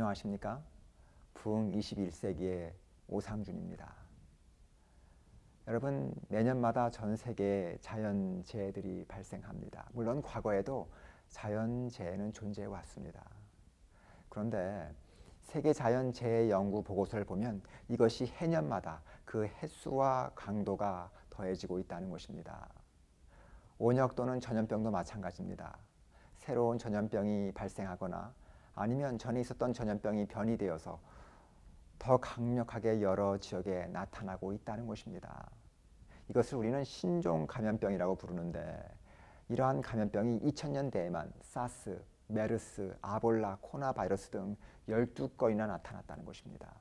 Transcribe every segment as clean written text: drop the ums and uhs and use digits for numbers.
안녕하십니까? 부흥 21세기의 오상준입니다. 여러분, 매년마다 전 세계에 자연재해들이 발생합니다. 물론 과거에도 자연재해는 존재해 왔습니다. 그런데 세계 자연재해 연구 보고서를 보면 이것이 해년마다 그 횟수와 강도가 더해지고 있다는 것입니다. 온역 또는 전염병도 마찬가지입니다. 새로운 전염병이 발생하거나 아니면 전에 있었던 전염병이 변이되어서 더 강력하게 여러 지역에 나타나고 있다는 것입니다. 이것을 우리는 신종 감염병이라고 부르는데, 이러한 감염병이 2000년대에만 사스, 메르스, 아볼라, 코나 바이러스 등 12건이나 나타났다는 것입니다.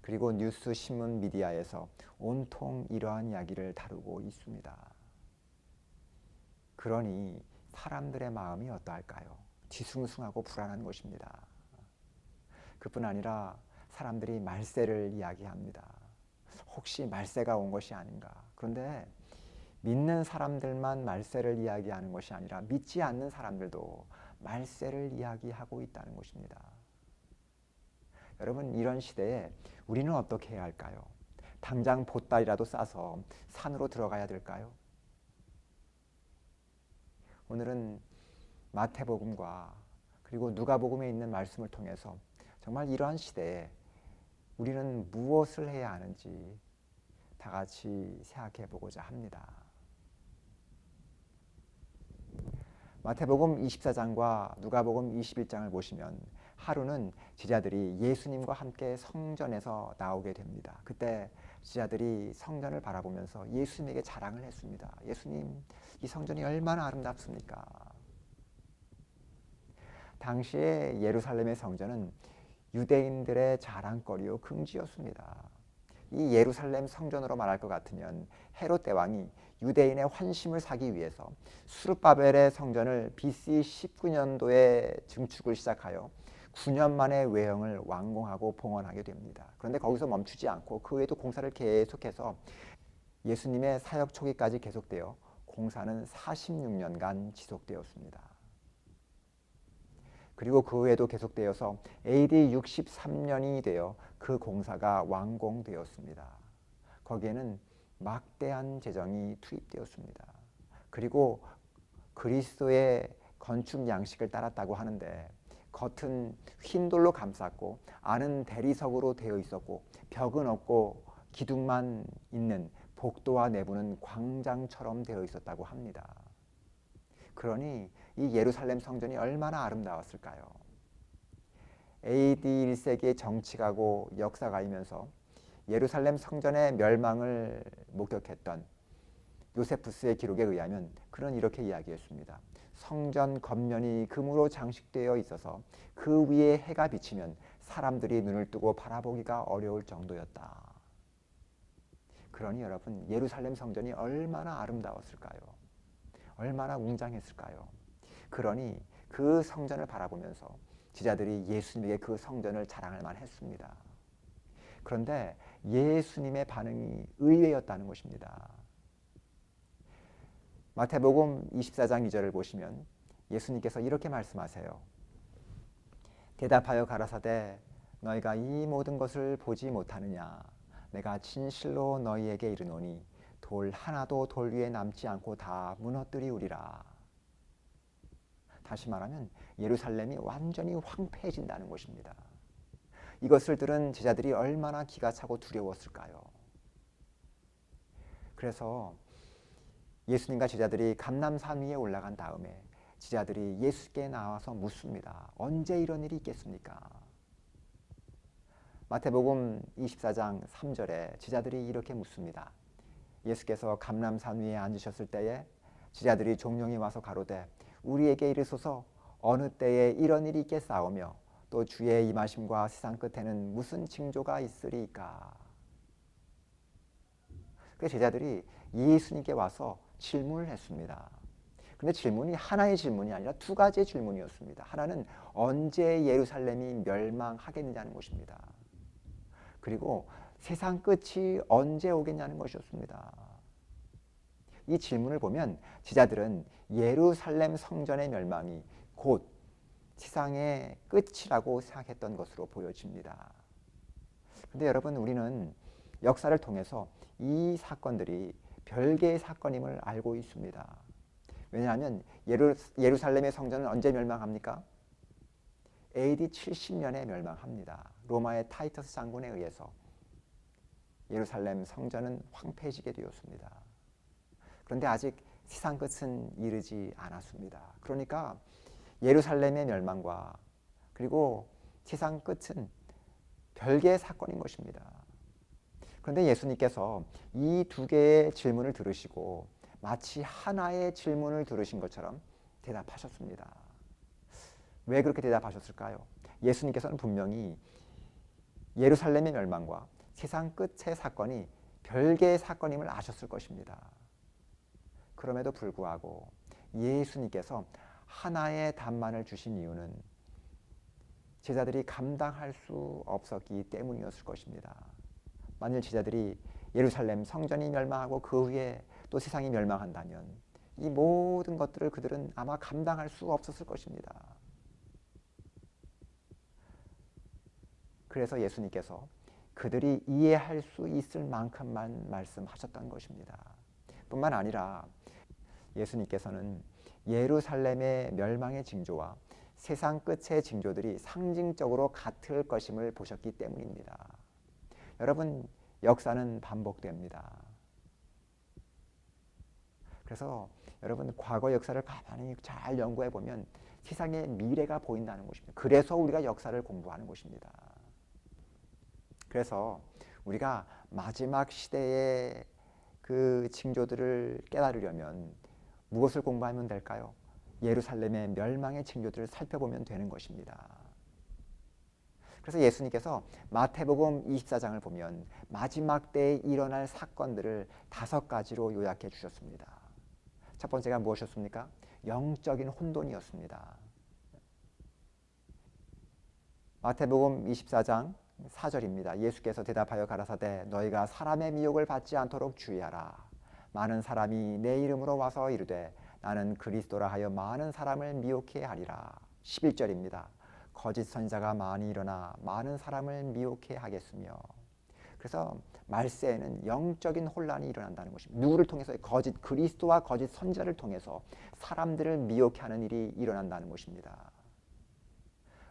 그리고 뉴스, 신문, 미디어에서 온통 이러한 이야기를 다루고 있습니다. 그러니 사람들의 마음이 어떠할까요? 뒤숭숭하고 불안한 것입니다. 그뿐 아니라 사람들이 말세를 이야기합니다. 혹시 말세가 온 것이 아닌가? 그런데 믿는 사람들만 말세를 이야기하는 것이 아니라 믿지 않는 사람들도 말세를 이야기하고 있다는 것입니다. 여러분, 이런 시대에 우리는 어떻게 해야 할까요? 당장 보따리라도 싸서 산으로 들어가야 될까요? 오늘은 마태복음과 그리고 누가복음에 있는 말씀을 통해서 정말 이러한 시대에 우리는 무엇을 해야 하는지 다 같이 생각해 보고자 합니다. 마태복음 24장과 누가복음 21장을 보시면 하루는 제자들이 예수님과 함께 성전에서 나오게 됩니다. 그때 제자들이 성전을 바라보면서 예수님에게 자랑을 했습니다. 예수님, 이 성전이 얼마나 아름답습니까? 당시에 예루살렘의 성전은 유대인들의 자랑거리요 긍지였습니다. 이 예루살렘 성전으로 말할 것 같으면 헤롯 대왕이 유대인의 환심을 사기 위해서 수르바벨의 성전을 BC 19년도에 증축을 시작하여 9년 만에 외형을 완공하고 봉헌하게 됩니다. 그런데 거기서 멈추지 않고 그 외에도 공사를 계속해서 예수님의 사역 초기까지 계속되어 공사는 46년간 지속되었습니다. 그리고 그 후에도 계속되어서 AD 63년이 되어 그 공사가 완공되었습니다. 거기에는 막대한 재정이 투입되었습니다. 그리고 그리스도의 건축 양식을 따랐다고 하는데, 겉은 흰돌로 감쌌고 안은 대리석으로 되어 있었고 벽은 없고 기둥만 있는 복도와 내부는 광장처럼 되어 있었다고 합니다. 그러니 이 예루살렘 성전이 얼마나 아름다웠을까요? AD 1세기의 정치가고 역사가이면서 예루살렘 성전의 멸망을 목격했던 요세푸스의 기록에 의하면 그는 이렇게 이야기했습니다. 성전 겉면이 금으로 장식되어 있어서 그 위에 해가 비치면 사람들이 눈을 뜨고 바라보기가 어려울 정도였다. 그러니 여러분, 예루살렘 성전이 얼마나 아름다웠을까요? 얼마나 웅장했을까요? 그러니 그 성전을 바라보면서 제자들이 예수님에게 그 성전을 자랑할 만했습니다. 그런데 예수님의 반응이 의외였다는 것입니다. 마태복음 24장 2절을 보시면 예수님께서 이렇게 말씀하세요. 대답하여 가라사대 너희가 이 모든 것을 보지 못하느냐? 내가 진실로 너희에게 이르노니 돌 하나도 돌 위에 남지 않고 다 무너뜨리우리라. 다시 말하면 예루살렘이 완전히 황폐해진다는 것입니다. 이것을 들은 제자들이 얼마나 기가 차고 두려웠을까요? 그래서 예수님과 제자들이 감람산 위에 올라간 다음에 제자들이 예수께 나와서 묻습니다. 언제 이런 일이 있겠습니까? 마태복음 24장 3절에 제자들이 이렇게 묻습니다. 예수께서 감람산 위에 앉으셨을 때에 제자들이 종용이 와서 가로되 우리에게 이르소서 어느 때에 이런 일이 있겠사오며 또 주의 임하심과 세상 끝에는 무슨 징조가 있으리까? 그 제자들이 예수님께 와서 질문을 했습니다. 그런데 질문이 하나의 질문이 아니라 두 가지의 질문이었습니다. 하나는 언제 예루살렘이 멸망하겠느냐는 것입니다. 그리고 세상 끝이 언제 오겠냐는 것이었습니다. 이 질문을 보면 제자들은 예루살렘 성전의 멸망이 곧 세상의 끝이라고 생각했던 것으로 보여집니다. 그런데 여러분, 우리는 역사를 통해서 이 사건들이 별개의 사건임을 알고 있습니다. 왜냐하면 예루살렘의 성전은 언제 멸망합니까? AD 70년에 멸망합니다. 로마의 타이터스 장군에 의해서 예루살렘 성전은 황폐해지게 되었습니다. 그런데 아직 세상 끝은 이르지 않았습니다. 그러니까 예루살렘의 멸망과 그리고 세상 끝은 별개의 사건인 것입니다. 그런데 예수님께서 이 두 개의 질문을 들으시고 마치 하나의 질문을 들으신 것처럼 대답하셨습니다. 왜 그렇게 대답하셨을까요? 예수님께서는 분명히 예루살렘의 멸망과 세상 끝의 사건이 별개의 사건임을 아셨을 것입니다. 그럼에도 불구하고 예수님께서 하나의 답만을 주신 이유는 제자들이 감당할 수 없었기 때문이었을 것입니다. 만일 제자들이 예루살렘 성전이 멸망하고 그 후에 또 세상이 멸망한다면 이 모든 것들을 그들은 아마 감당할 수 없었을 것입니다. 그래서 예수님께서 그들이 이해할 수 있을 만큼만 말씀하셨던 것입니다. 뿐만 아니라 예수님께서는 예루살렘의 멸망의 징조와 세상 끝의 징조들이 상징적으로 같을 것임을 보셨기 때문입니다. 여러분, 역사는 반복됩니다. 그래서 여러분, 과거 역사를 가만히 잘 연구해 보면 세상의 미래가 보인다는 것입니다. 그래서 우리가 역사를 공부하는 것입니다. 그래서 우리가 마지막 시대의 그 징조들을 깨달으려면 무엇을 공부하면 될까요? 예루살렘의 멸망의 징조들을 살펴보면 되는 것입니다. 그래서 예수님께서 마태복음 24장을 보면 마지막 때에 일어날 사건들을 5가지로 요약해 주셨습니다. 첫 번째가 무엇이었습니까? 영적인 혼돈이었습니다. 마태복음 24장 4절입니다. 예수께서 대답하여 가라사대 너희가 사람의 미혹을 받지 않도록 주의하라. 많은 사람이 내 이름으로 와서 이르되 나는 그리스도라 하여 많은 사람을 미혹해 하리라. 11절입니다. 거짓 선지자가 많이 일어나 많은 사람을 미혹해 하겠으며. 그래서 말세에는 영적인 혼란이 일어난다는 것입니다. 누구를 통해서? 거짓 그리스도와 거짓 선지자를 통해서 사람들을 미혹해 하는 일이 일어난다는 것입니다.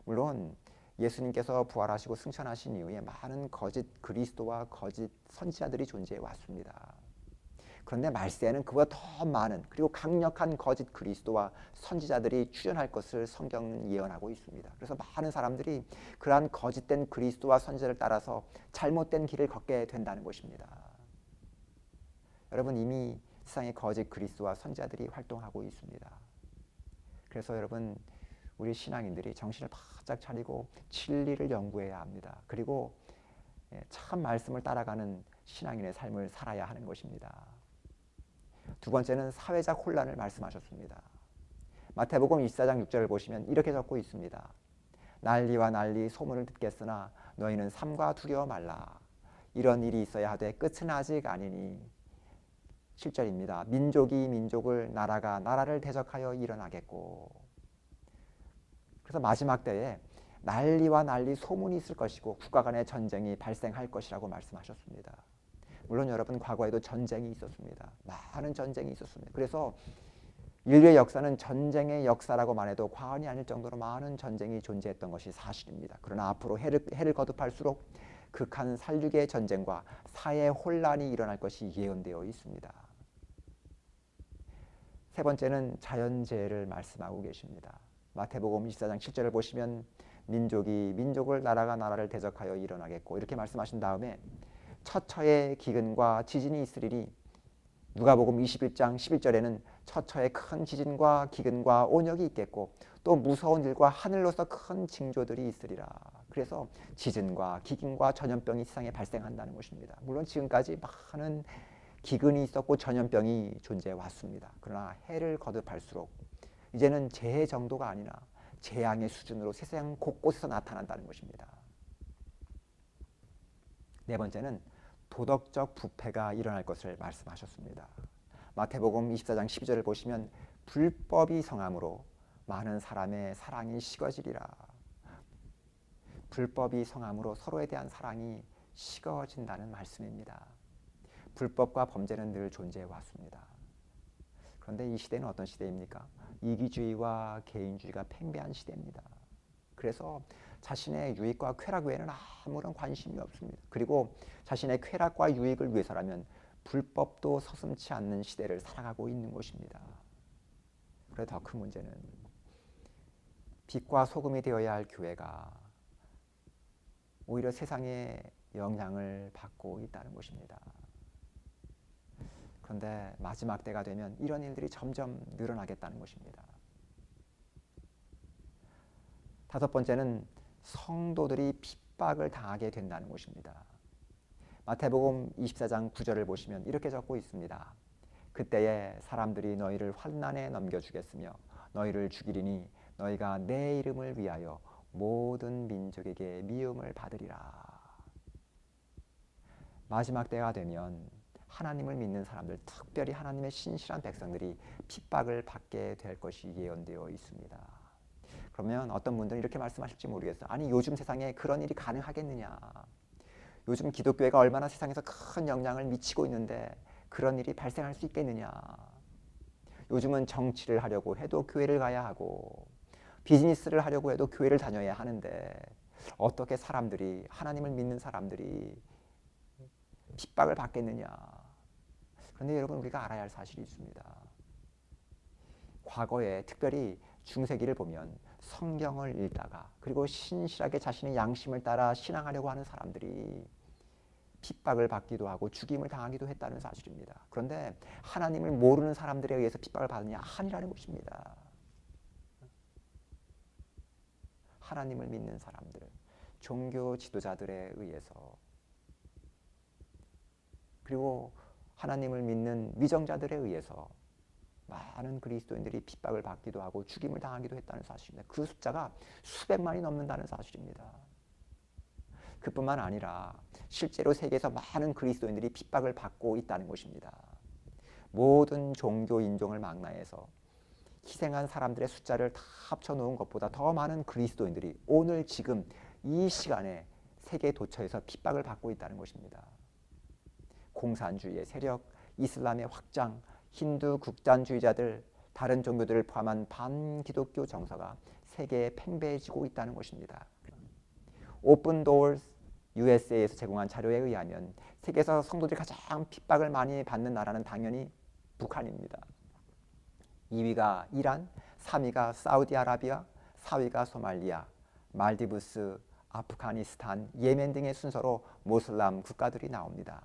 물론 예수님께서 부활하시고 승천하신 이후에 많은 거짓 그리스도와 거짓 선지자들이 존재해 왔습니다. 그런데 말세에는 그보다 더 많은 그리고 강력한 거짓 그리스도와 선지자들이 출현할 것을 성경은 예언하고 있습니다. 그래서 많은 사람들이 그러한 거짓된 그리스도와 선지자를 따라서 잘못된 길을 걷게 된다는 것입니다. 여러분, 이미 세상에 거짓 그리스도와 선지자들이 활동하고 있습니다. 그래서 여러분, 우리 신앙인들이 정신을 바짝 차리고 진리를 연구해야 합니다. 그리고 참 말씀을 따라가는 신앙인의 삶을 살아야 하는 것입니다. 두 번째는 사회적 혼란을 말씀하셨습니다. 마태복음 24장 6절을 보시면 이렇게 적고 있습니다. 난리와 난리 소문을 듣겠으나 너희는 삼가 두려워 말라. 이런 일이 있어야 하되 끝은 아직 아니니. 7절입니다. 민족이 민족을 나라가 나라를 대적하여 일어나겠고. 그래서 마지막 때에 난리와 난리 소문이 있을 것이고 국가 간의 전쟁이 발생할 것이라고 말씀하셨습니다. 물론 여러분, 과거에도 전쟁이 있었습니다. 많은 전쟁이 있었습니다. 그래서 인류의 역사는 전쟁의 역사라고만 해도 과언이 아닐 정도로 많은 전쟁이 존재했던 것이 사실입니다. 그러나 앞으로 해를 거듭할수록 극한 살육의 전쟁과 사회 혼란이 일어날 것이 예언되어 있습니다. 세 번째는 자연재해를 말씀하고 계십니다. 마태복음 24장 7절을 보시면 민족이 민족을 나라가 나라를 대적하여 일어나겠고 이렇게 말씀하신 다음에 처처의 기근과 지진이 있으리니 누가복음 21장 11절에는 처처의 큰 지진과 기근과 온역이 있겠고 또 무서운 일과 하늘로서 큰 징조들이 있으리라. 그래서 지진과 기근과 전염병이 세상에 발생한다는 것입니다. 물론 지금까지 많은 기근이 있었고 전염병이 존재해 왔습니다. 그러나 해를 거듭할수록 이제는 재해 정도가 아니라 재앙의 수준으로 세상 곳곳에서 나타난다는 것입니다. 네 번째는 도덕적 부패가 일어날 것을 말씀하셨습니다. 마태복음 24장 12절을 보시면 불법이 성함으로 많은 사람의 사랑이 식어지리라. 불법이 성함으로 서로에 대한 사랑이 식어진다는 말씀입니다. 불법과 범죄는 늘 존재해 왔습니다. 그런데 이 시대는 어떤 시대입니까? 이기주의와 개인주의가 팽배한 시대입니다. 그래서 자신의 유익과 쾌락 외에는 아무런 관심이 없습니다. 그리고 자신의 쾌락과 유익을 위해서라면 불법도 서슴지 않는 시대를 살아가고 있는 것입니다. 그래서 더 큰 문제는 빛과 소금이 되어야 할 교회가 오히려 세상의 영향을 받고 있다는 것입니다. 그런데 마지막 때가 되면 이런 일들이 점점 늘어나겠다는 것입니다. 다섯 번째는 성도들이 핍박을 당하게 된다는 것입니다. 마태복음 24장 9절을 보시면 이렇게 적고 있습니다. 그때에 사람들이 너희를 환난에 넘겨주겠으며 너희를 죽이리니 너희가 내 이름을 위하여 모든 민족에게 미움을 받으리라. 마지막 때가 되면 하나님을 믿는 사람들, 특별히 하나님의 신실한 백성들이 핍박을 받게 될 것이 예언되어 있습니다. 그러면 어떤 분들은 이렇게 말씀하실지 모르겠어요. 아니 요즘 세상에 그런 일이 가능하겠느냐. 요즘 기독교회가 얼마나 세상에서 큰 영향을 미치고 있는데 그런 일이 발생할 수 있겠느냐. 요즘은 정치를 하려고 해도 교회를 가야 하고 비즈니스를 하려고 해도 교회를 다녀야 하는데 어떻게 사람들이, 하나님을 믿는 사람들이 핍박을 받겠느냐. 그런데 여러분, 우리가 알아야 할 사실이 있습니다. 과거에 특별히 중세기를 보면 성경을 읽다가 그리고 신실하게 자신의 양심을 따라 신앙하려고 하는 사람들이 핍박을 받기도 하고 죽임을 당하기도 했다는 사실입니다. 그런데 하나님을 모르는 사람들에 의해서 핍박을 받느냐? 아니라는 것입니다. 하나님을 믿는 사람들, 종교 지도자들에 의해서, 그리고 하나님을 믿는 위정자들에 의해서 많은 그리스도인들이 핍박을 받기도 하고 죽임을 당하기도 했다는 사실입니다. 그 숫자가 수백만이 넘는다는 사실입니다. 그뿐만 아니라 실제로 세계에서 많은 그리스도인들이 핍박을 받고 있다는 것입니다. 모든 종교 인종을 망라해서 희생한 사람들의 숫자를 다 합쳐놓은 것보다 더 많은 그리스도인들이 오늘 지금 이 시간에 세계 도처에서 핍박을 받고 있다는 것입니다. 공산주의의 세력, 이슬람의 확장, 힌두 국단주의자들, 다른 종교들을 포함한 반기독교 정서가 세계에 팽배해지고 있다는 것입니다. 오픈 도어스 USA에서 제공한 자료에 의하면 세계에서 성도들이 가장 핍박을 많이 받는 나라는 당연히 북한입니다. 2위가 이란, 3위가 사우디아라비아, 4위가 소말리아, 말디브스, 아프가니스탄, 예멘 등의 순서로 모슬람 국가들이 나옵니다.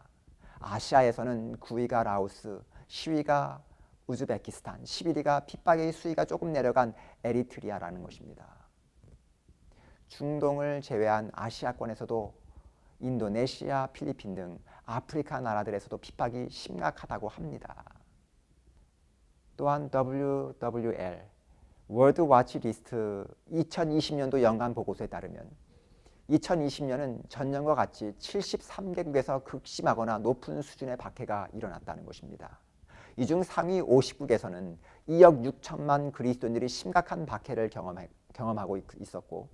아시아에서는 9위가 라오스, 10위가 우즈베키스탄, 11위가 핍박의 수위가 조금 내려간 에리트리아라는 것입니다. 중동을 제외한 아시아권에서도 인도네시아, 필리핀 등 아프리카 나라들에서도 핍박이 심각하다고 합니다. 또한 WWL 월드 와치 리스트 2020년도 연간 보고서에 따르면 2020년은 전년과 같이 73개국에서 극심하거나 높은 수준의 박해가 일어났다는 것입니다. 이 중 상위 50국에서는 2억 6천만 그리스도인들이 심각한 박해를 경험하고 있었고,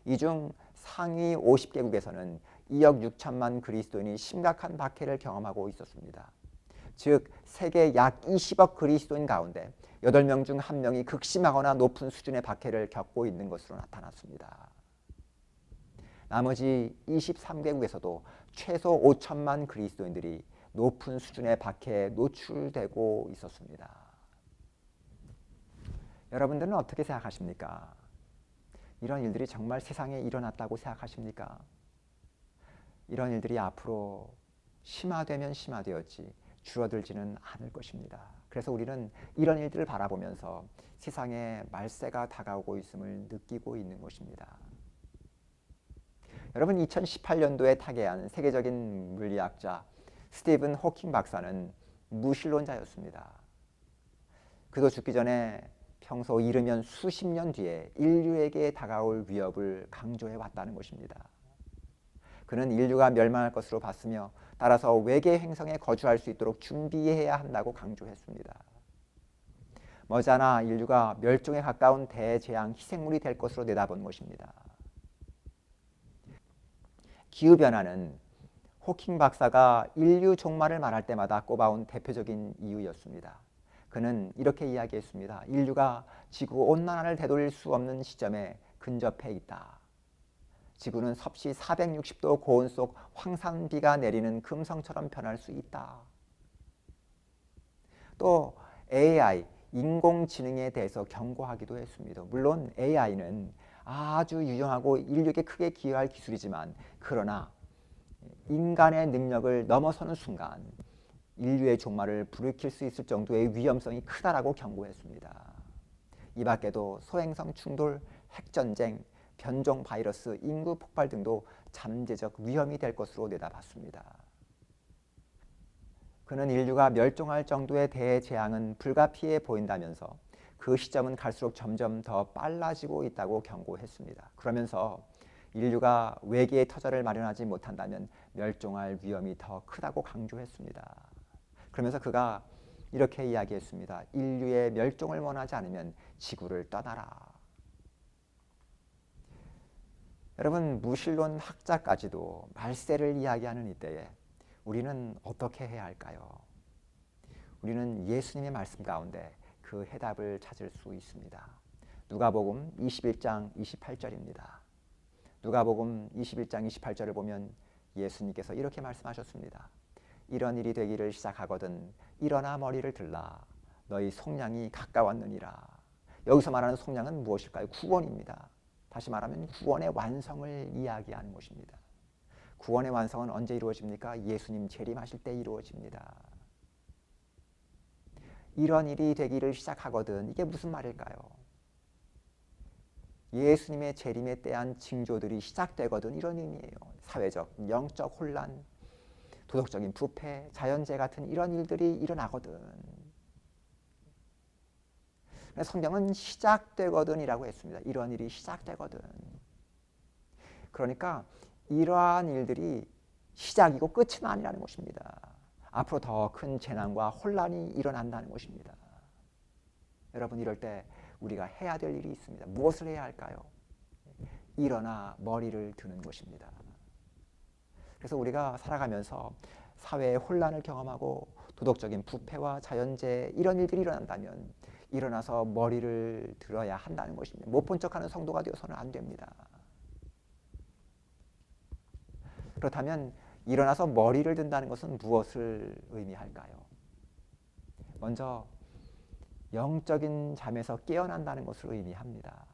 이 중 상위 50개국에서는 2억 6천만 그리스도인이 심각한 박해를 경험하고 있었습니다. 즉 세계 약 20억 그리스도인 가운데 8명 중 1명이 극심하거나 높은 수준의 박해를 겪고 있는 것으로 나타났습니다. 나머지 23개국에서도 최소 5천만 그리스도인들이 높은 수준의 박해에 노출되고 있었습니다. 여러분들은 어떻게 생각하십니까? 이런 일들이 정말 세상에 일어났다고 생각하십니까? 이런 일들이 앞으로 심화되면 심화되었지 줄어들지는 않을 것입니다. 그래서 우리는 이런 일들을 바라보면서 세상에 말세가 다가오고 있음을 느끼고 있는 것입니다. 여러분, 2018년도에 타계한 세계적인 물리학자 스티븐 호킹 박사는 무신론자였습니다. 그도 죽기 전에 평소 이르면 수십 년 뒤에 인류에게 다가올 위협을 강조해 왔다는 것입니다. 그는 인류가 멸망할 것으로 봤으며 따라서 외계 행성에 거주할 수 있도록 준비해야 한다고 강조했습니다. 머지않아 인류가 멸종에 가까운 대재앙 희생물이 될 것으로 내다본 것입니다. 기후변화는 호킹 박사가 인류 종말을 말할 때마다 꼽아온 대표적인 이유였습니다. 그는 이렇게 이야기했습니다. 인류가 지구 온난화를 되돌릴 수 없는 시점에 근접해 있다. 지구는 섭씨 460도 고온 속 황산비가 내리는 금성처럼 변할 수 있다. 또 AI, 인공지능에 대해서 경고하기도 했습니다. 물론 AI는 아주 유용하고 인류에게 크게 기여할 기술이지만 그러나 인간의 능력을 넘어서는 순간 인류의 종말을 불러일으킬 수 있을 정도의 위험성이 크다라고 경고했습니다. 이 밖에도 소행성 충돌, 핵전쟁, 변종 바이러스, 인구 폭발 등도 잠재적 위험이 될 것으로 내다봤습니다. 그는 인류가 멸종할 정도의 대재앙은 불가피해 보인다면서 그 시점은 갈수록 점점 더 빨라지고 있다고 경고했습니다. 그러면서 인류가 외계의 터전을 마련하지 못한다면 멸종할 위험이 더 크다고 강조했습니다. 그러면서 그가 이렇게 이야기했습니다. 인류의 멸종을 원하지 않으면 지구를 떠나라. 여러분, 무신론 학자까지도 말세를 이야기하는 이때에 우리는 어떻게 해야 할까요? 우리는 예수님의 말씀 가운데 그 해답을 찾을 수 있습니다. 누가복음 21장 28절입니다. 누가복음 21장 28절을 보면 예수님께서 이렇게 말씀하셨습니다. 이런 일이 되기를 시작하거든 일어나 머리를 들라. 너희 속량이 가까웠느니라. 여기서 말하는 속량은 무엇일까요? 구원입니다. 다시 말하면 구원의 완성을 이야기하는 것입니다. 구원의 완성은 언제 이루어집니까? 예수님 재림하실 때 이루어집니다. 이런 일이 되기를 시작하거든. 이게 무슨 말일까요? 예수님의 재림에 대한 징조들이 시작되거든. 이런 의미예요. 사회적, 영적 혼란, 도덕적인 부패, 자연재해 같은 이런 일들이 일어나거든. 성경은 시작되거든이라고 했습니다. 이런 일이 시작되거든. 그러니까 이러한 일들이 시작이고 끝은 아니라는 것입니다. 앞으로 더 큰 재난과 혼란이 일어난다는 것입니다. 여러분, 이럴 때 우리가 해야 될 일이 있습니다. 무엇을 해야 할까요? 일어나 머리를 드는 것입니다. 그래서 우리가 살아가면서 사회의 혼란을 경험하고 도덕적인 부패와 자연재해 이런 일들이 일어난다면 일어나서 머리를 들어야 한다는 것입니다. 못 본 척하는 성도가 되어서는 안 됩니다. 그렇다면 일어나서 머리를 든다는 것은 무엇을 의미할까요? 먼저 영적인 잠에서 깨어난다는 것을 의미합니다.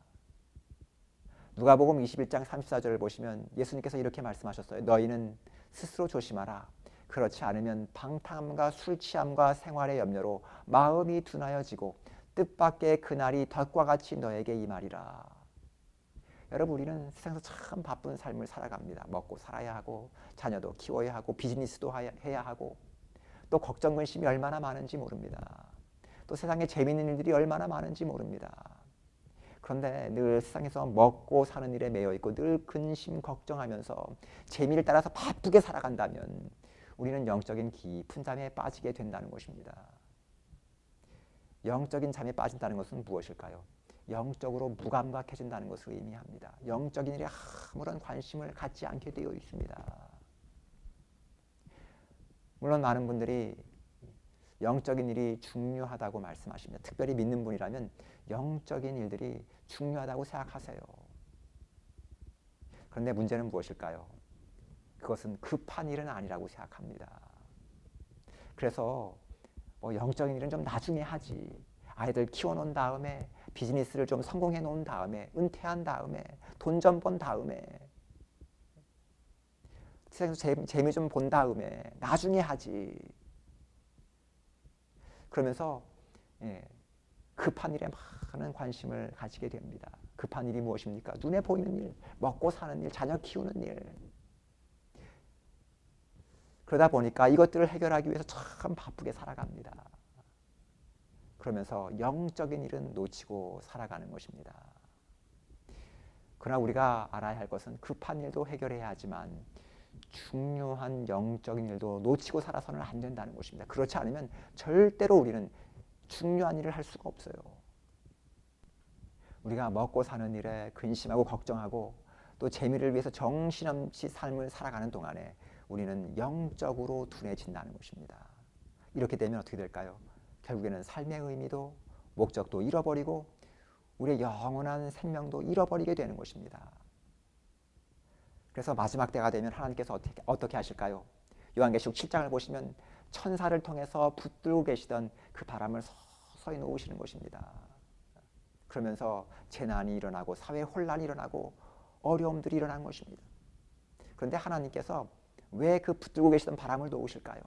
누가복음 21장 34절을 보시면 예수님께서 이렇게 말씀하셨어요. 너희는 스스로 조심하라. 그렇지 않으면 방탕함과 술취함과 생활의 염려로 마음이 둔하여지고 뜻밖의 그날이 덫과 같이 너에게 임하리라. 여러분, 우리는 세상에서 참 바쁜 삶을 살아갑니다. 먹고 살아야 하고 자녀도 키워야 하고 비즈니스도 해야 하고 또 걱정 근심이 얼마나 많은지 모릅니다. 또 세상에 재미있는 일들이 얼마나 많은지 모릅니다. 그런데 늘 세상에서 먹고 사는 일에 매여 있고 늘 근심 걱정하면서 재미를 따라서 바쁘게 살아간다면 우리는 영적인 깊은 잠에 빠지게 된다는 것입니다. 영적인 잠에 빠진다는 것은 무엇일까요? 영적으로 무감각해진다는 것을 의미합니다. 영적인 일에 아무런 관심을 갖지 않게 되어 있습니다. 물론 많은 분들이 영적인 일이 중요하다고 말씀하십니다. 특별히 믿는 분이라면 영적인 일들이 중요하다고 생각하세요. 그런데 문제는 무엇일까요? 그것은 급한 일은 아니라고 생각합니다. 그래서 영적인 일은 좀 나중에 하지. 아이들 키워놓은 다음에 비즈니스를 좀 성공해 놓은 다음에 은퇴한 다음에 돈 좀 번 다음에 세상에서 재미 좀 본 다음에 나중에 하지. 그러면서 급한 일에 많은 관심을 가지게 됩니다. 급한 일이 무엇입니까? 눈에 보이는 일, 먹고 사는 일, 자녀 키우는 일. 그러다 보니까 이것들을 해결하기 위해서 참 바쁘게 살아갑니다. 그러면서 영적인 일은 놓치고 살아가는 것입니다. 그러나 우리가 알아야 할 것은 급한 일도 해결해야 하지만 중요한 영적인 일도 놓치고 살아서는 안 된다는 것입니다. 그렇지 않으면 절대로 우리는 중요한 일을 할 수가 없어요. 우리가 먹고 사는 일에 근심하고 걱정하고 또 재미를 위해서 정신없이 삶을 살아가는 동안에 우리는 영적으로 둔해진다는 것입니다. 이렇게 되면 어떻게 될까요? 결국에는 삶의 의미도 목적도 잃어버리고 우리의 영원한 생명도 잃어버리게 되는 것입니다. 그래서 마지막 때가 되면 하나님께서 어떻게 하실까요? 요한계시록 7장을 보시면 천사를 통해서 붙들고 계시던 그 바람을 서서히 놓으시는 것입니다. 그러면서 재난이 일어나고 사회 혼란이 일어나고 어려움들이 일어난 것입니다. 그런데 하나님께서 왜 그 붙들고 계시던 바람을 놓으실까요?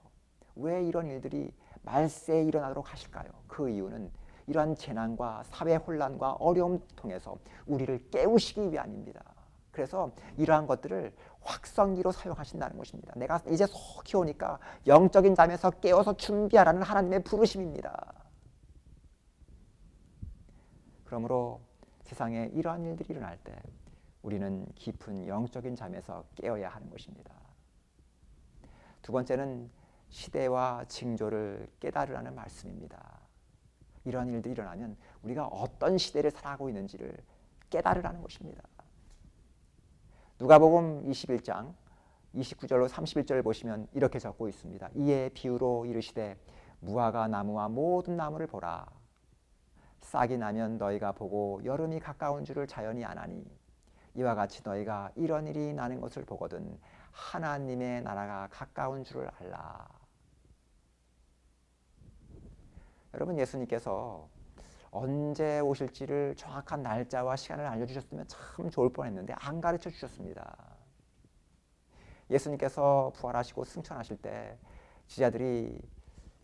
왜 이런 일들이 말세에 일어나도록 하실까요? 그 이유는 이러한 재난과 사회 혼란과 어려움 통해서 우리를 깨우시기 위함입니다. 그래서 이러한 것들을 확성기로 사용하신다는 것입니다. 내가 이제 속히 오니까 영적인 잠에서 깨워서 준비하라는 하나님의 부르심입니다. 그러므로 세상에 이러한 일들이 일어날 때 우리는 깊은 영적인 잠에서 깨어야 하는 것입니다. 두 번째는 시대와 징조를 깨달으라는 말씀입니다. 이러한 일들이 일어나면 우리가 어떤 시대를 살아가고 있는지를 깨달으라는 것입니다. 누가복음 21장 29절로 31절을 보시면 이렇게 적고 있습니다. 이에 비유로 이르시되 무화과 나무와 모든 나무를 보라. 싹이 나면 너희가 보고 여름이 가까운 줄을 자연히 아나니 이와 같이 너희가 이런 일이 나는 것을 보거든 하나님의 나라가 가까운 줄을 알라. 여러분, 예수님께서 언제 오실지를 정확한 날짜와 시간을 알려주셨으면 참 좋을 뻔했는데 안 가르쳐 주셨습니다. 예수님께서 부활하시고 승천하실 때 제자들이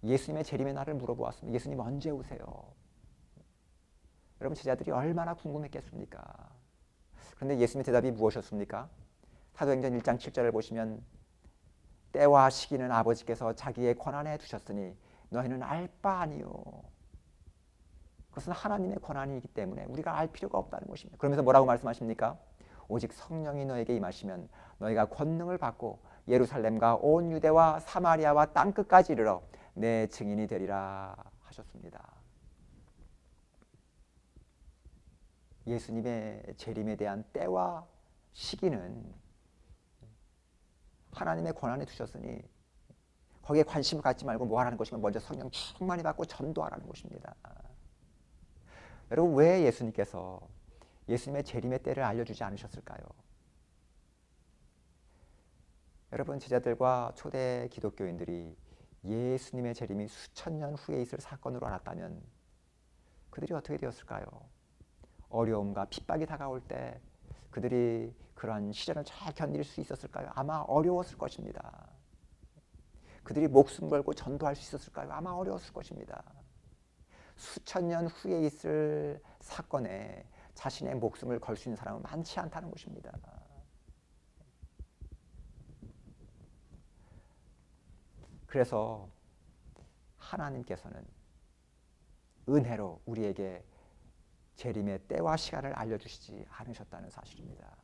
예수님의 재림의 날을 물어보았습니다. 예수님 언제 오세요? 여러분, 제자들이 얼마나 궁금했겠습니까? 그런데 예수님의 대답이 무엇이었습니까? 사도행전 1장 7절을 보시면 때와 시기는 아버지께서 자기의 권한에 두셨으니 너희는 알 바 아니요. 그것은 하나님의 권한이기 때문에 우리가 알 필요가 없다는 것입니다. 그러면서 뭐라고 말씀하십니까? 오직 성령이 너에게 임하시면 너희가 권능을 받고 예루살렘과 온 유대와 사마리아와 땅끝까지 이르러 내 증인이 되리라 하셨습니다. 예수님의 재림에 대한 때와 시기는 하나님의 권한에 두셨으니 거기에 관심을 갖지 말고 뭐 하라는 것이면 먼저 성령 충만히 받고 전도하라는 것입니다. 여러분, 왜 예수님께서 예수님의 재림의 때를 알려주지 않으셨을까요? 여러분, 제자들과 초대 기독교인들이 예수님의 재림이 수천 년 후에 있을 사건으로 알았다면 그들이 어떻게 되었을까요? 어려움과 핍박이 다가올 때 그들이 그러한 시련을 잘 견딜 수 있었을까요? 아마 어려웠을 것입니다. 그들이 목숨 걸고 전도할 수 있었을까요? 아마 어려웠을 것입니다. 수천 년 후에 있을 사건에 자신의 목숨을 걸 수 있는 사람은 많지 않다는 것입니다. 그래서 하나님께서는 은혜로 우리에게 재림의 때와 시간을 알려주시지 않으셨다는 사실입니다.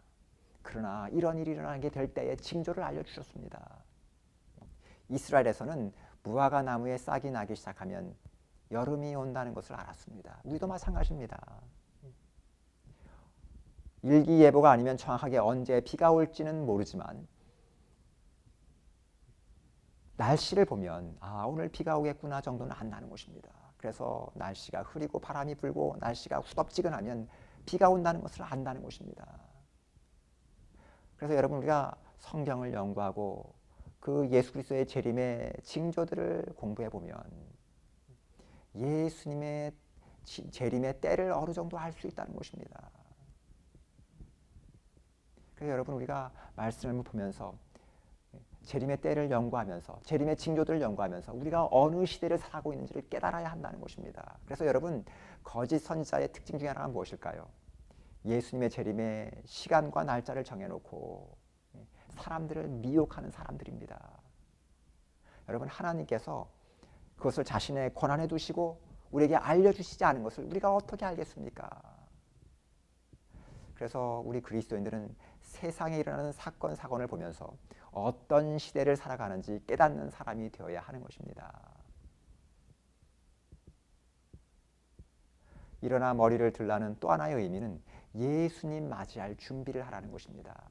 그러나 이런 일이 일어나게 될 때에 징조를 알려주셨습니다. 이스라엘에서는 무화과 나무에 싹이 나기 시작하면 여름이 온다는 것을 알았습니다. 우리도 마찬가지입니다. 일기예보가 아니면 정확하게 언제 비가 올지는 모르지만 날씨를 보면 오늘 비가 오겠구나 정도는 안다는 것입니다. 그래서 날씨가 흐리고 바람이 불고 날씨가 후덥지근하면 비가 온다는 것을 안다는 것입니다. 그래서 여러분, 우리가 성경을 연구하고 그 예수 그리스도의 재림의 징조들을 공부해 보면 예수님의 재림의 때를 어느 정도 알 수 있다는 것입니다. 그래서 여러분, 우리가 말씀을 보면서 재림의 때를 연구하면서 재림의 징조들을 연구하면서 우리가 어느 시대를 살아가고 있는지를 깨달아야 한다는 것입니다. 그래서 여러분, 거짓 선지자의 특징 중에 하나가 무엇일까요? 예수님의 재림의 시간과 날짜를 정해놓고 사람들을 미혹하는 사람들입니다. 여러분, 하나님께서 그것을 자신의 권한에 두시고 우리에게 알려주시지 않은 것을 우리가 어떻게 알겠습니까? 그래서 우리 그리스도인들은 세상에 일어나는 사건 사건을 보면서 어떤 시대를 살아가는지 깨닫는 사람이 되어야 하는 것입니다. 일어나 머리를 들라는 또 하나의 의미는 예수님 맞이할 준비를 하라는 것입니다.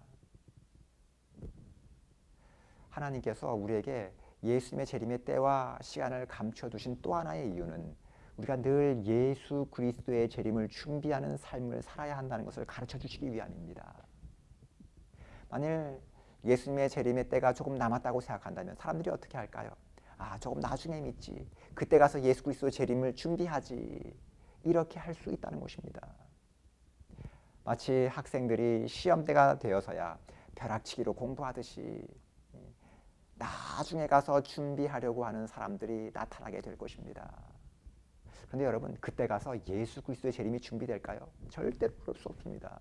하나님께서 우리에게 예수님의 재림의 때와 시간을 감춰 두신 또 하나의 이유는 우리가 늘 예수 그리스도의 재림을 준비하는 삶을 살아야 한다는 것을 가르쳐 주시기 위함입니다. 만일 예수님의 재림의 때가 조금 남았다고 생각한다면 사람들이 어떻게 할까요? 조금 나중에 믿지. 그때 가서 예수 그리스도의 재림을 준비하지. 이렇게 할 수 있다는 것입니다. 마치 학생들이 시험때가 되어서야 벼락치기로 공부하듯이 나중에 가서 준비하려고 하는 사람들이 나타나게 될 것입니다. 그런데 여러분, 그때 가서 예수 그리스도의 재림이 준비될까요? 절대로 그럴 수 없습니다.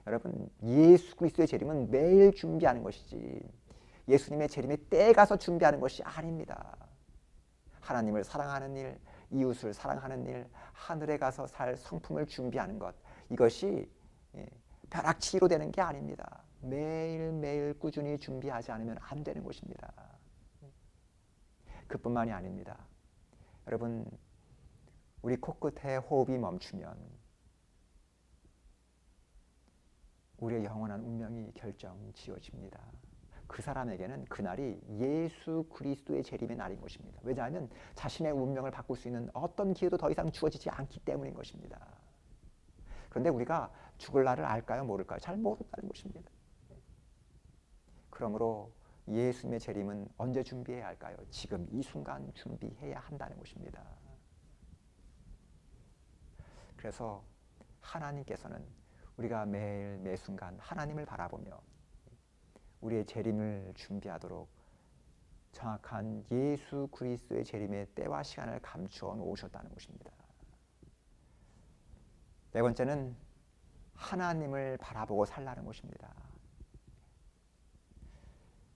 여러분, 예수 그리스도의 재림은 매일 준비하는 것이지 예수님의 재림의 때에 가서 준비하는 것이 아닙니다. 하나님을 사랑하는 일, 이웃을 사랑하는 일, 하늘에 가서 살 성품을 준비하는 것, 이것이 벼락치기로 되는 게 아닙니다. 매일매일 꾸준히 준비하지 않으면 안 되는 것입니다. 그뿐만이 아닙니다. 여러분, 우리 코끝에 호흡이 멈추면 우리의 영원한 운명이 결정지어집니다. 그 사람에게는 그날이 예수 그리스도의 재림의 날인 것입니다. 왜냐하면 자신의 운명을 바꿀 수 있는 어떤 기회도 더 이상 주어지지 않기 때문인 것입니다. 그런데 우리가 죽을 날을 알까요? 모를까요? 잘 모른다는 것입니다. 그러므로 예수님의 재림은 언제 준비해야 할까요? 지금 이 순간 준비해야 한다는 것입니다. 그래서 하나님께서는 우리가 매일 매순간 하나님을 바라보며 우리의 재림을 준비하도록 정확한 예수 그리스도의 재림의 때와 시간을 감추어 놓으셨다는 것입니다. 네 번째는 하나님을 바라보고 살라는 것입니다.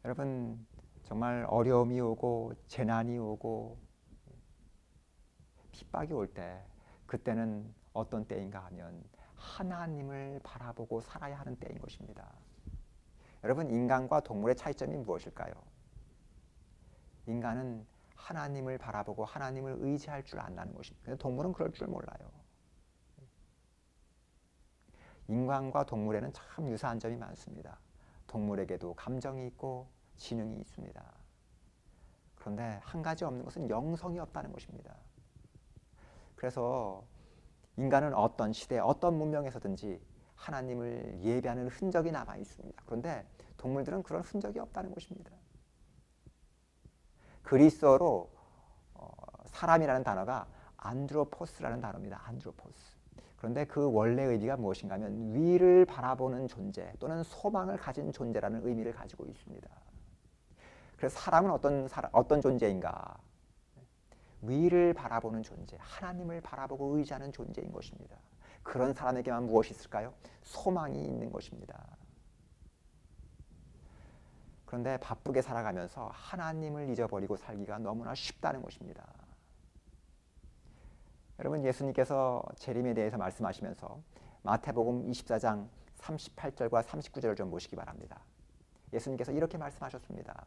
여러분, 정말 어려움이 오고 재난이 오고 핍박이 올 때, 그때는 어떤 때인가 하면 하나님을 바라보고 살아야 하는 때인 것입니다. 여러분, 인간과 동물의 차이점이 무엇일까요? 인간은 하나님을 바라보고 하나님을 의지할 줄 안다는 것입니다. 근데 동물은 그럴 줄 몰라요. 인간과 동물에는 참 유사한 점이 많습니다. 동물에게도 감정이 있고 지능이 있습니다. 그런데 한 가지 없는 것은 영성이 없다는 것입니다. 그래서 인간은 어떤 시대, 어떤 문명에서든지 하나님을 예배하는 흔적이 남아 있습니다. 그런데 동물들은 그런 흔적이 없다는 것입니다. 그리스어로 사람이라는 단어가 안드로포스라는 단어입니다. 안드로포스. 그런데 그 원래 의미가 무엇인가 하면 위를 바라보는 존재 또는 소망을 가진 존재라는 의미를 가지고 있습니다. 그래서 사람은 어떤 존재인가? 위를 바라보는 존재, 하나님을 바라보고 의지하는 존재인 것입니다. 그런 사람에게만 무엇이 있을까요? 소망이 있는 것입니다. 그런데 바쁘게 살아가면서 하나님을 잊어버리고 살기가 너무나 쉽다는 것입니다. 여러분, 예수님께서 재림에 대해서 말씀하시면서 마태복음 24장 38절과 39절을 좀 보시기 바랍니다. 예수님께서 이렇게 말씀하셨습니다.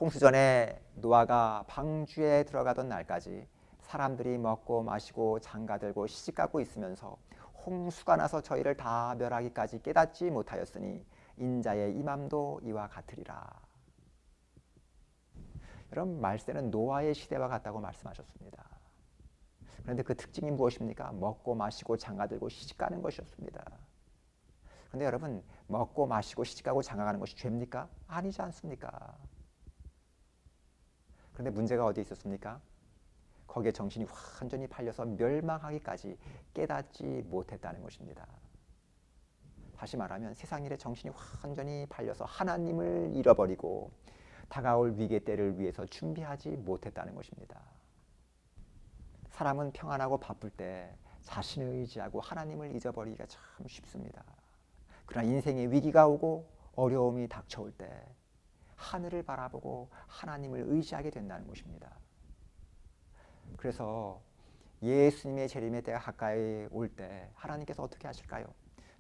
홍수전에 노아가 방주에 들어가던 날까지 사람들이 먹고 마시고 장가들고 시집가고 있으면서 홍수가 나서 저희를 다 멸하기까지 깨닫지 못하였으니 인자의 임함도 이와 같으리라. 여러분, 말세는 노아의 시대와 같다고 말씀하셨습니다. 그런데 그 특징이 무엇입니까? 먹고 마시고 장가들고 시집가는 것이었습니다. 그런데 여러분, 먹고 마시고 시집가고 장가가는 것이 죄입니까? 아니지 않습니까? 그런데 문제가 어디 있었습니까? 거기에 정신이 완전히 팔려서 멸망하기까지 깨닫지 못했다는 것입니다. 다시 말하면 세상 일에 정신이 완전히 팔려서 하나님을 잃어버리고 다가올 위기의 때를 위해서 준비하지 못했다는 것입니다. 사람은 평안하고 바쁠 때 자신을 의지하고 하나님을 잊어버리기가 참 쉽습니다. 그러나 인생의 위기가 오고 어려움이 닥쳐올 때 하늘을 바라보고 하나님을 의지하게 된다는 것입니다. 그래서 예수님의 재림의 때가 가까이 올 때 하나님께서 어떻게 하실까요?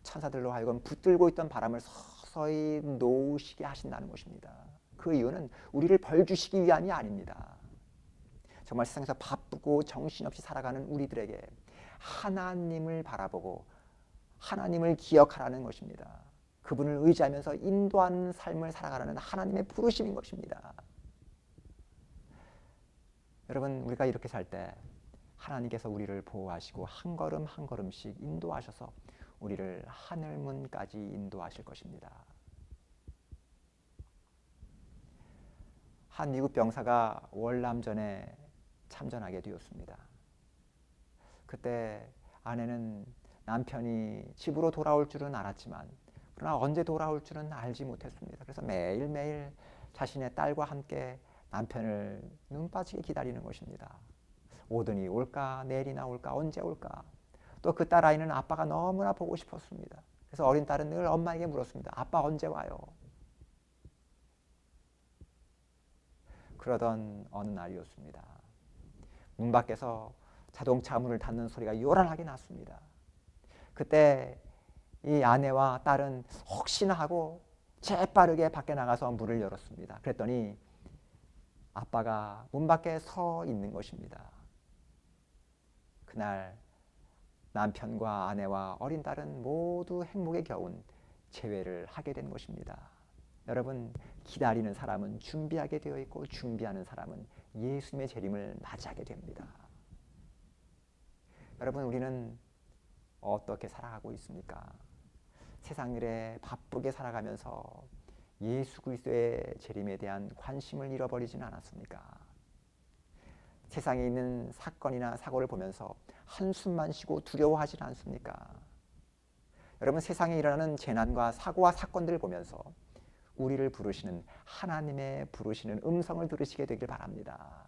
천사들로 하여금 붙들고 있던 바람을 서서히 놓으시게 하신다는 것입니다. 그 이유는 우리를 벌 주시기 위함이 아닙니다. 정말 세상에서 바쁘고 정신없이 살아가는 우리들에게 하나님을 바라보고 하나님을 기억하라는 것입니다. 그분을 의지하면서 인도하는 삶을 살아가라는 하나님의 부르심인 것입니다. 여러분, 우리가 이렇게 살 때 하나님께서 우리를 보호하시고 한 걸음 한 걸음씩 인도하셔서 우리를 하늘문까지 인도하실 것입니다. 한 미국 병사가 월남전에 참전하게 되었습니다. 그때 아내는 남편이 집으로 돌아올 줄은 알았지만 그러나 언제 돌아올 줄은 알지 못했습니다. 그래서 매일매일 자신의 딸과 함께 남편을 눈 빠지게 기다리는 것입니다. 오더니 올까, 내일이나 올까, 언제 올까. 또 그 딸 아이는 아빠가 너무나 보고 싶었습니다. 그래서 어린 딸은 늘 엄마에게 물었습니다. 아빠 언제 와요? 그러던 어느 날이었습니다. 문 밖에서 자동차 문을 닫는 소리가 요란하게 났습니다. 그때 이 아내와 딸은 혹시나 하고 재빠르게 밖에 나가서 문을 열었습니다. 그랬더니 아빠가 문 밖에 서 있는 것입니다. 그날 남편과 아내와 어린 딸은 모두 행복에 겨운 재회를 하게 된 것입니다. 여러분, 기다리는 사람은 준비하게 되어 있고 준비하는 사람은 예수님의 재림을 맞이하게 됩니다. 여러분, 우리는 어떻게 살아가고 있습니까? 세상 일에 바쁘게 살아가면서 예수 그리스도의 재림에 대한 관심을 잃어버리지는 않았습니까? 세상에 있는 사건이나 사고를 보면서 한숨만 쉬고 두려워하지는 않습니까? 여러분, 세상에 일어나는 재난과 사고와 사건들을 보면서 우리를 부르시는 하나님의 부르시는 음성을 들으시게 되길 바랍니다.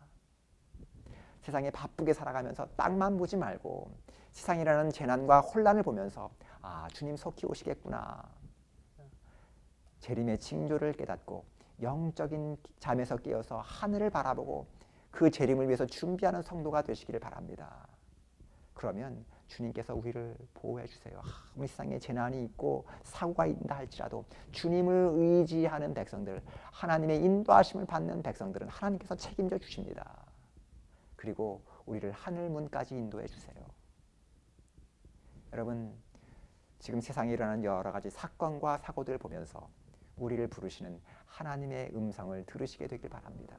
세상에 바쁘게 살아가면서 땅만 보지 말고 세상에 일어나는 재난과 혼란을 보면서 아, 주님 속히 오시겠구나. 재림의 징조를 깨닫고 영적인 잠에서 깨어서 하늘을 바라보고 그 재림을 위해서 준비하는 성도가 되시기를 바랍니다. 그러면 주님께서 우리를 보호해 주세요. 우리 세상에 재난이 있고 사고가 있다 할지라도 주님을 의지하는 백성들, 하나님의 인도하심을 받는 백성들은 하나님께서 책임져 주십니다. 그리고 우리를 하늘문까지 인도해 주세요. 여러분, 지금 세상에 일어나는 여러 가지 사건과 사고들을 보면서 우리를 부르시는 하나님의 음성을 들으시게 되길 바랍니다.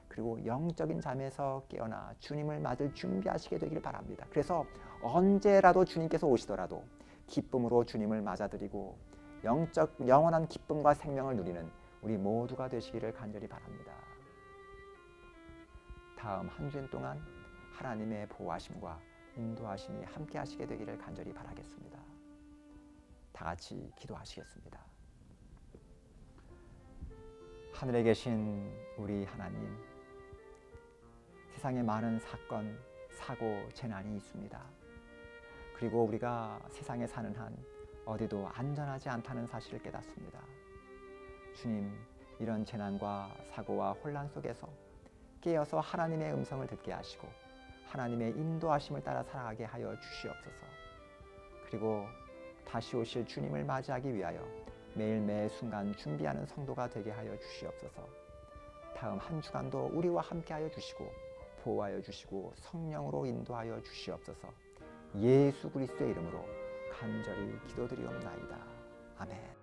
그리고 영적인 잠에서 깨어나 주님을 맞을 준비하시게 되길 바랍니다. 그래서 언제라도 주님께서 오시더라도 기쁨으로 주님을 맞아들이고 영원한 기쁨과 생명을 누리는 우리 모두가 되시기를 간절히 바랍니다. 다음 한 주년 동안 하나님의 보호하심과 인도하심이 함께 하시게 되기를 간절히 바라겠습니다. 다 같이 기도하시겠습니다. 하늘에 계신 우리 하나님, 세상에 많은 사건, 사고, 재난이 있습니다. 그리고 우리가 세상에 사는 한 어디도 안전하지 않다는 사실을 깨닫습니다. 주님, 이런 재난과 사고와 혼란 속에서 깨어서 하나님의 음성을 듣게 하시고 하나님의 인도하심을 따라 살아가게 하여 주시옵소서. 그리고 다시 오실 주님을 맞이하기 위하여 매일 매 순간 준비하는 성도가 되게 하여 주시옵소서. 다음 한 주간도 우리와 함께 하여 주시고 보호하여 주시고 성령으로 인도하여 주시옵소서. 예수 그리스도의 이름으로 간절히 기도드리옵나이다. 아멘.